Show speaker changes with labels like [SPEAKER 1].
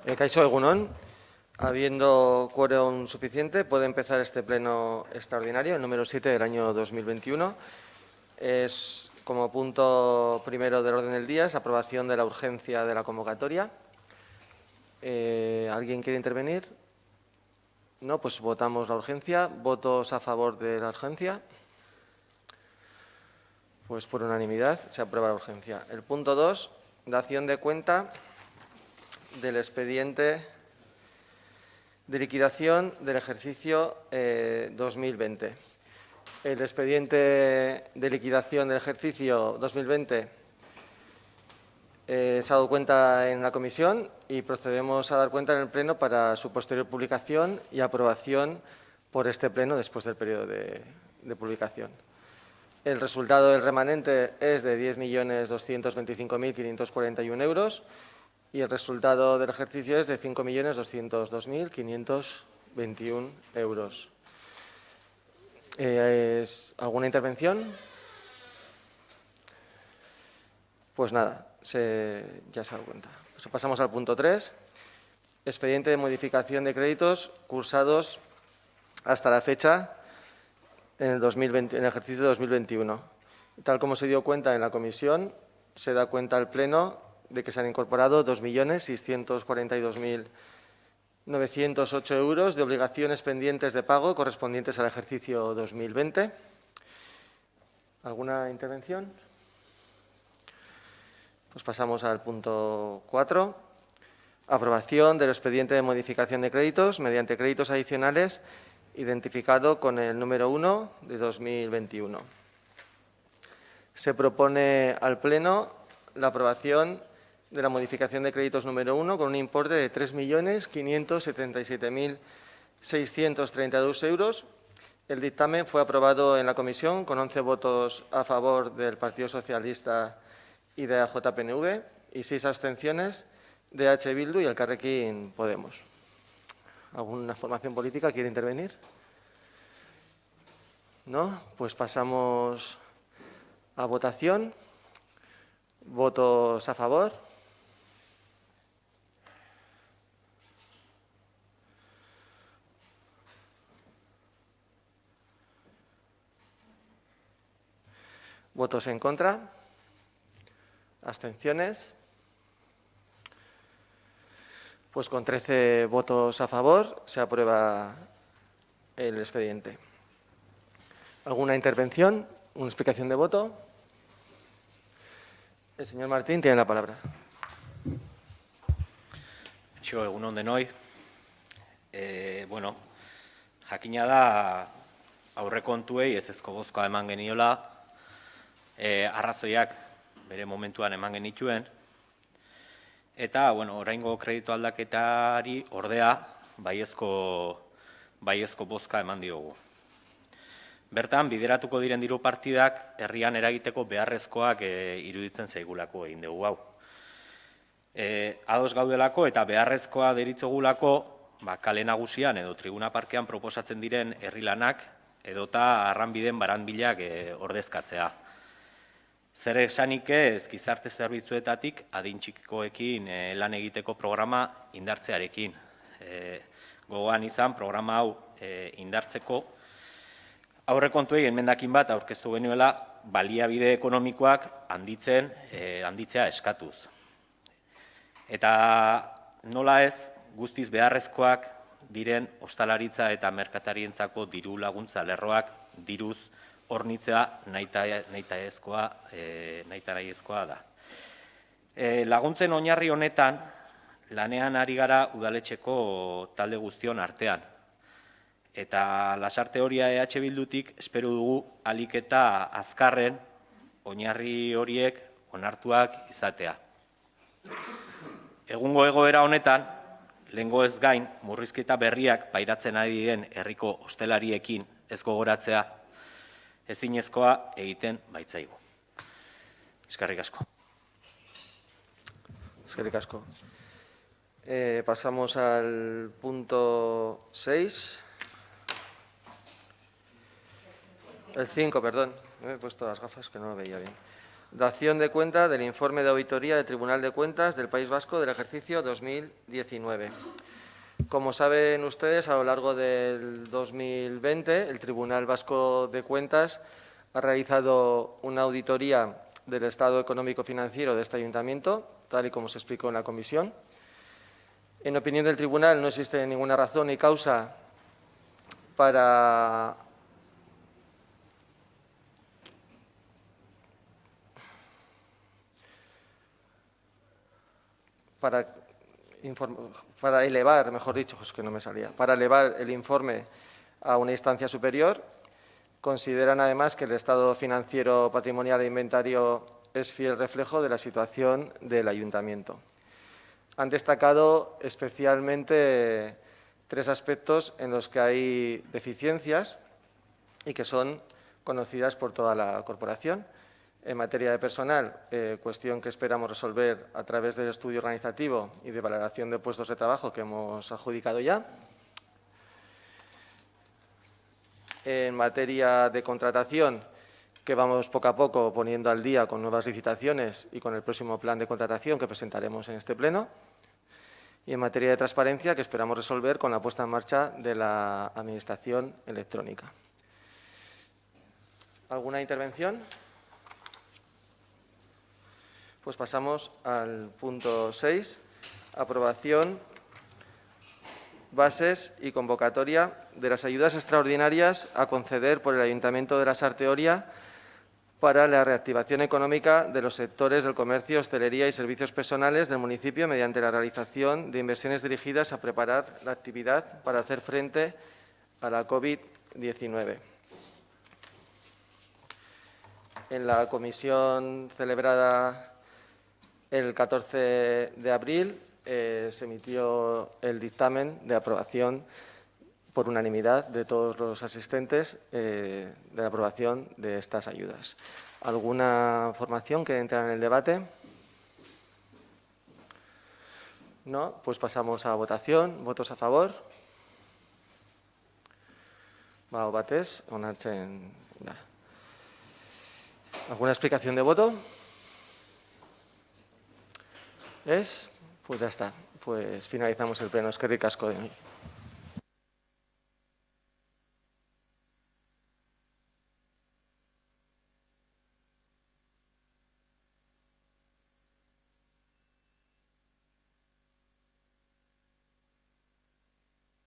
[SPEAKER 1] Kaixo Egunon, habiendo quórum suficiente, puede empezar este pleno extraordinario, el número 7 del año 2021. Es, como punto primero del orden del día, es aprobación de la urgencia de la convocatoria. ¿Alguien quiere intervenir? No, pues votamos la urgencia. ¿Votos a favor de la urgencia? Pues por unanimidad se aprueba la urgencia. El punto 2, dación de cuenta del expediente de liquidación del ejercicio 2020. El expediente de liquidación del ejercicio 2020 se ha dado cuenta en la comisión y procedemos a dar cuenta en el Pleno para su posterior publicación y aprobación por este Pleno después del periodo de publicación. El resultado del remanente es de 10.225.541 euros y el resultado del ejercicio es de 5.202.521 euros. ¿Alguna intervención? Pues nada, ya se ha dado cuenta. Pues pasamos al punto 3. Expediente de modificación de créditos cursados hasta la fecha en el ejercicio 2021. Tal como se dio cuenta en la comisión, se da cuenta al Pleno de que se han incorporado 2.642.908 euros de obligaciones pendientes de pago correspondientes al ejercicio 2020. ¿Alguna intervención? Pues pasamos al punto 4. Aprobación del expediente de modificación de créditos mediante créditos adicionales identificado con el número 1 de 2021. Se propone al Pleno la aprobación de la modificación de créditos número 1 con un importe de 3.577.632 euros. El dictamen fue aprobado en la comisión con 11 votos a favor del Partido Socialista y de la JPNV y 6 abstenciones de H. Bildu y Elkarrekin Podemos. ¿Alguna formación política quiere intervenir? ¿No? Pues pasamos a votación. ¿Votos a favor? ¿Votos en contra? ¿Abstenciones? Pues con 13 votos a favor se aprueba el expediente. ¿Alguna intervención? ¿Una explicación de voto? El señor Martín tiene la palabra.
[SPEAKER 2] Egunon denoi. Jakina da aurrekontuei ezezko bozka eman geniola, arrazoiak bere momentuan eman genituen, eta, oraingo kreditu aldaketari ordea baiezko bozka eman diogu. Bertan, bideratuko diren diru partidak herrian eragiteko beharrezkoak iruditzen zaigulako egin dugu hau. Ados gaudelako eta beharrezkoa deritzogulako kale nagusian edo tribuna parkean proposatzen diren herri lanak edota arranbiden baranbilak ordezkatzea. Zer esanik ez gizarte zerbitzuetatik adin txikikoekin lan egiteko programa indartzearekin. Gogoan izan programa hau indartzeko aurrekontuei emendakin bat aurkeztu genuela baliabide ekonomikoak handitzea eskatuz. Eta nola ez guztiz beharrezkoak diren ostalaritza eta merkatarientzako diru laguntza lerroak diruz hornitzea nahitaezkoa da. Laguntzen oinarri honetan lanean ari gara udaletxeko talde guztion artean. Eta lasarte horia EH Bildutik espero dugu ahalik eta azkarren oinarri horiek onartuak izatea. Egungo egoera honetan, lehengo ez gain, murrizketa berriak pairatzen ari diren herriko hostelariekin ez gogoratzea, ezinezkoa egiten baitzaigu. Eskerrik asko.
[SPEAKER 1] Eskerrik asko. Pasamos al punto 6. El 5, perdón. Me he puesto las gafas que no lo veía bien. dación de cuenta del informe de auditoría del Tribunal de Cuentas del País Vasco del ejercicio 2019. Como saben ustedes, a lo largo del 2020, el Tribunal Vasco de Cuentas ha realizado una auditoría del estado económico-financiero de este ayuntamiento, tal y como se explicó en la comisión. En opinión del Tribunal, no existe ninguna razón ni causa para elevar, mejor dicho, pues que no me salía, para elevar el informe a una instancia superior. Consideran, además, que el estado financiero, patrimonial e inventario es fiel reflejo de la situación del ayuntamiento. Han destacado especialmente 3 aspectos en los que hay deficiencias y que son conocidas por toda la corporación. En materia de personal, cuestión que esperamos resolver a través del estudio organizativo y de valoración de puestos de trabajo que hemos adjudicado ya. En materia de contratación, que vamos poco a poco poniendo al día con nuevas licitaciones y con el próximo plan de contratación que presentaremos en este pleno. Y en materia de transparencia, que esperamos resolver con la puesta en marcha de la Administración electrónica. ¿Alguna intervención? Pues pasamos al punto 6, aprobación, bases y convocatoria de las ayudas extraordinarias a conceder por el Ayuntamiento de Lasarte Oria para la reactivación económica de los sectores del comercio, hostelería y servicios personales del municipio mediante la realización de inversiones dirigidas a preparar la actividad para hacer frente a la COVID-19. En la comisión celebrada el 14 de abril se emitió el dictamen de aprobación por unanimidad de todos los asistentes de la aprobación de estas ayudas. ¿Alguna formación que entre en el debate? No, pues pasamos a votación. ¿Votos a favor? Ba, batez, onartzen da. ¿Alguna explicación de voto? ¿Es? Pues ya está. Pues finalizamos el pleno. Eskerrik asko de mí.